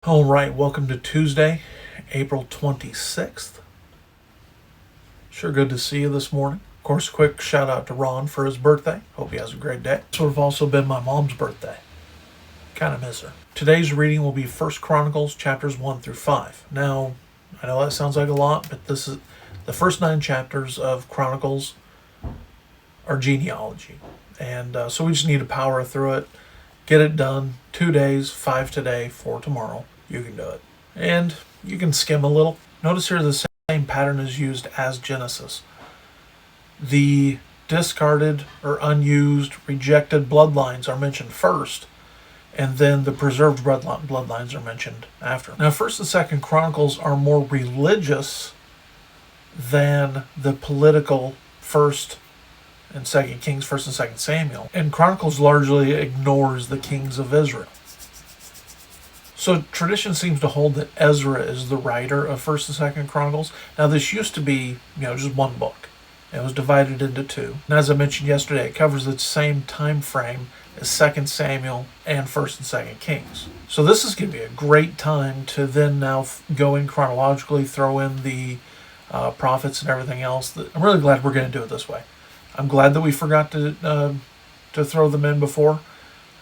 All right, welcome to Tuesday, April 26th. Sure good to see you this morning. Of course, quick shout out to Ron for his birthday. Hope he has a great day. This would have also been my mom's birthday. Kind of miss her. Today's reading will be 1 Chronicles chapters 1 through 5. Now, I know that sounds like a lot, but this is the first 9 chapters of Chronicles are genealogy. And so we just need to power through it. Get it done. 2 days, 5 today, 4 tomorrow. You can do it. And you can skim a little. Notice here the same pattern is used as Genesis. The discarded or unused, rejected bloodlines are mentioned first, and then the preserved bloodlines are mentioned after. Now, 1st and 2nd Chronicles are more religious than the political 1st and 2nd Kings, 1st and 2nd Samuel. And Chronicles largely ignores the kings of Israel. So tradition seems to hold that Ezra is the writer of 1st and 2nd Chronicles. Now this used to be, just one book. It was divided into 2. And as I mentioned yesterday, it covers the same time frame as 2nd Samuel and 1st and 2nd Kings. So this is going to be a great time to then now go in chronologically, throw in the prophets and everything else. I'm really glad we're going to do it this way. I'm glad that we forgot to throw them in before.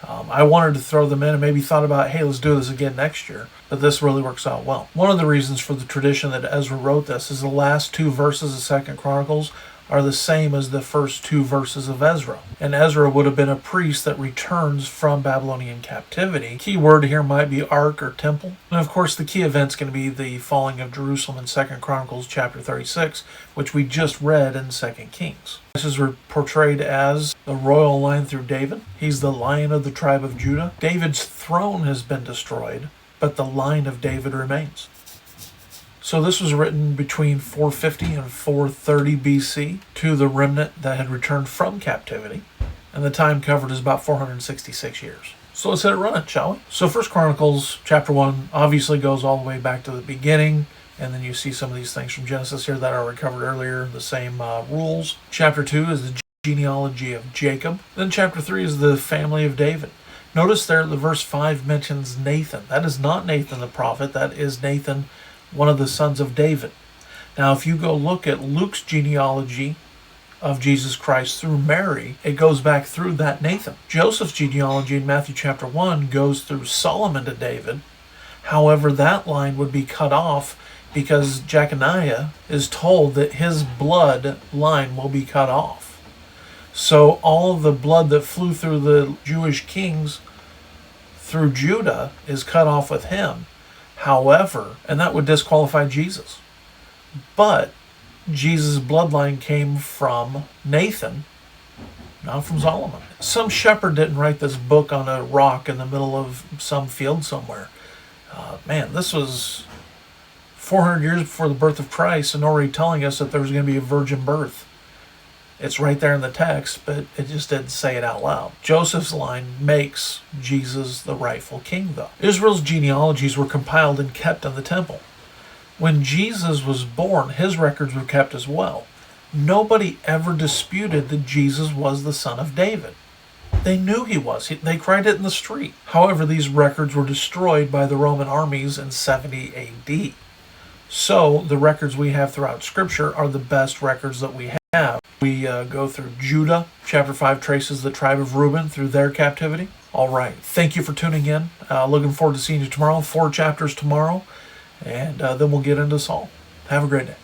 I wanted to throw them in and maybe thought about, hey, let's do this again next year. But this really works out well. One of the reasons for the tradition that Ezra wrote this is the last 2 verses of 2nd Chronicles are the same as the first 2 verses of Ezra. And Ezra would have been a priest that returns from Babylonian captivity. Key word here might be ark or temple. And of course the key event's going to be the falling of Jerusalem in 2nd Chronicles chapter 36, which we just read in 2nd Kings. This is portrayed as the royal line through David. He's the lion of the tribe of Judah. David's throne has been destroyed, but the line of David remains. So this was written between 450 and 430 BC to the remnant that had returned from captivity. And the time covered is about 466 years. So let's hit it running, shall we? So 1 Chronicles chapter 1 obviously goes all the way back to the beginning. And then you see some of these things from Genesis here that are covered earlier, the same rules. Chapter 2 is the genealogy of Jacob. Then chapter 3 is the family of David. Notice there the verse 5 mentions Nathan. That is not Nathan the prophet. That is Nathan, one of the sons of David. Now, if you go look at Luke's genealogy of Jesus Christ through Mary, it goes back through that Nathan. Joseph's genealogy in Matthew chapter 1 goes through Solomon to David. However, that line would be cut off because Jeconiah is told that his blood line will be cut off. So all of the blood that flew through the Jewish kings through Judah is cut off with him. However, and that would disqualify Jesus. But Jesus' bloodline came from Nathan, not from Solomon. Some shepherd didn't write this book on a rock in the middle of some field somewhere. This was 400 years before the birth of Christ and already telling us that there was going to be a virgin birth. It's right there in the text, but it just didn't say it out loud. Joseph's line makes Jesus the rightful king, though. Israel's genealogies were compiled and kept in the temple. When Jesus was born, his records were kept as well. Nobody ever disputed that Jesus was the son of David. They knew he was. They cried it in the street. However, these records were destroyed by the Roman armies in 70 AD. So the records we have throughout Scripture are the best records that we have. We go through Judah. Chapter 5 traces the tribe of Rueben through their captivity. All right. Thank you for tuning in. Looking forward to seeing you tomorrow. 4 chapters tomorrow. And then we'll get into Saul. Have a great day.